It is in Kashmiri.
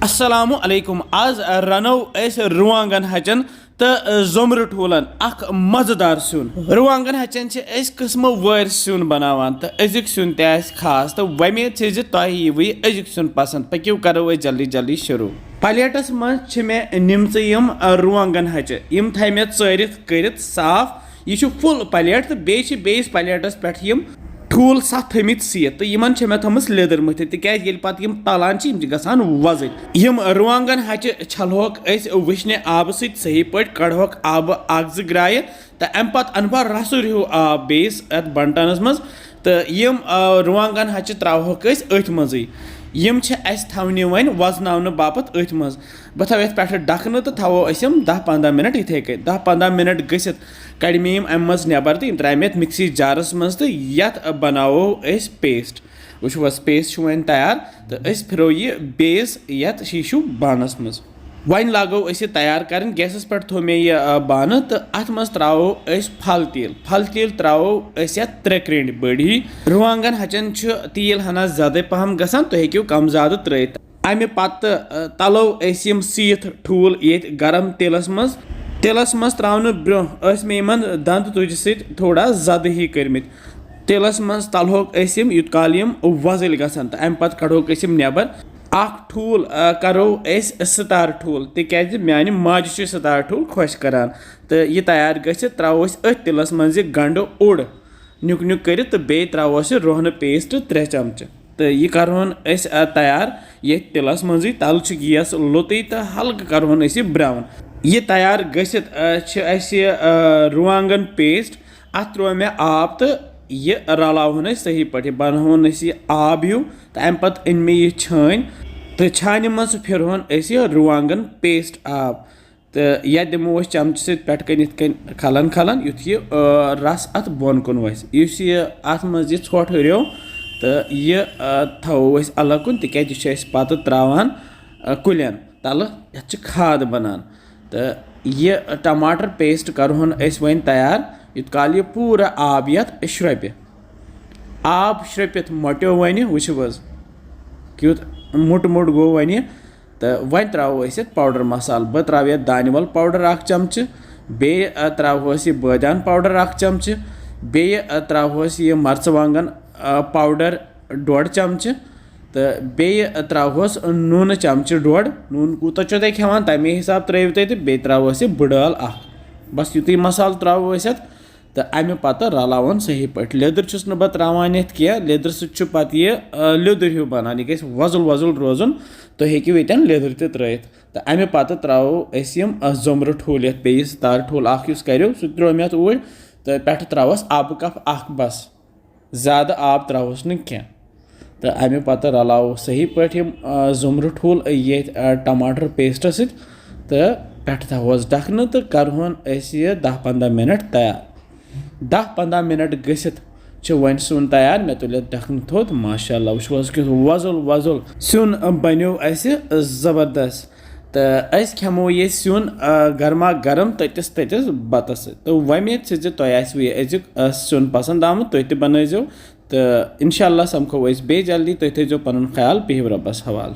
अस्सलामु अलैकुम आज रनो रुवांगन हचन तो ज़ोमर ठूलन अख मज़ेदार सिन रुवांगन हचन किस्मो वर सिन बनावान तो अजुक सिन तह खास तो वमेद तुह अजुक सिन पसंद पक्यू करो जल्दी जल्दी शुरू प्लेटस मज मे निम्स यम रुवांगन हच यम थ मे चरित कर साफ यह फुल प्लेट तो बेस प्लेटस पे ठूल सत्त थमित सीत तो यमन मे थमस लेदर मथ तिकाज पे तलान गसान वजन रुवांगन हच छलहोक वुशने आब सही पे कड़होक आब अख जो ग्राय तो अम पे अनबा रसुर हूँ आब बेस अत बंटनस मज तो यम रुवांगन हच त्रोक अथ मज यम थवने वन वजन बापत अथ मज बह थो पे डखन तो थवो 10-15 मिनट इथे कन 10-15 मिनट गसित कड़ मे अम मज नबर तो त्रा मे मिक्सी जारस मज तो ये बनावो पेस्ट वो पेस्ट वन तैयार तो फिरो यह बेस ये शीशु बानस मज वन लागो तैयार कर गैसस पे थो मे यह बान तो अत मज त्रो फल तेल त्रो 3 क्रेंड बड़ी रुवांगन हचन तेल हना ज्यादा पहम गसान तो हेक्यू कम ज्यादा त्रित अमे पत तलो सीत ठूल ये गरम तेलस मज त्रावन ब्रो मे यमन दंद तुज थोड़ा जद ही कर्मित तेलस मज तलहोक यूत काल यम वजल गसान तो अमे पत कड़ोक नबर अख ठूल करो स्टार ठूल तिकाज माने माज स्टार ठूल खुश करान तो यह तैयार गसित त्रो अथ तिलस मज गंड ओड़ नुक नुक कर तो बे त्रो रोहन पेस्ट 3 चमच तो यह करहन तैयार ये तिलस मज तल गैस लोत तो हल्क करहन ब्राउन यह तैयार गसित रुवांगन पेस्ट अत त्रो मे आब तो यह रलावन सही पे बनवन आब हूँ तो अम पे अन मे यह छान तो छान मज फिरहन रुवांगन पेस्ट आब तो यह दिमो चमच सन खलन खलन युथ यह रस अत बोन कुन वस अत मज ोट हरियो तो यह थवो अलग कुन तिकाज पत त्रावान कुलन तल ये खाद बनान तो यह टमाटर पेस्ट करहन वन तैयार यूत काल यह पूरा आब ये श्रप आब श्रपित मोट्यो वन वह क्यूत मुट गो वन तो वन त्रो पाउडर मसाल बह त्रा ये दानवल पाउडर 1 चमच बे त्रो बादान पाउडर 1 चमच बे त्रो यह मर्चवांगन पाउडर 1.5 चमच तो बे त्रोस नून चमच 1.5 नून कूत तुम खेवान तमे हिसाब त्रो तो बे त्रो बुडाल बस युत मसाल त्रो तो अमे पत रलावन सही पे लेदर बह त्रावान क्या लेदर सत लेदर हूँ बनान यह वजल वजल रोजन तो हेक्यू ये लेदर त्रित तो अमे पत त्रो ज़ोमर ठूल ये बेस तार ठूल करो सह त्रो मे ऊर तो पे त्रोस आब कप बस ज़्यादा आब त्रोस न तो अमे पत रलाव सही पे ज़ोमर ठूल ये टमाटर पेस्ट सत तो पे थोस डखन तो करहन 10-15 मिनट तैयार 10-15 मिनट गसित वन सुन तैयार मे तुल डखन थोत माशाअल्लाह वजल वजल सुन बनो जबरदस्त तो खेमो ये सुन गर्मा गर्म ततिस बतस तो वमेद तुह अजुक सुन पसंद आमुत तुह बनजो तो इंशाअल्लाह समखो बे जल्दी तुह थो पन ख्याल बिहिव रब्बस हवाल।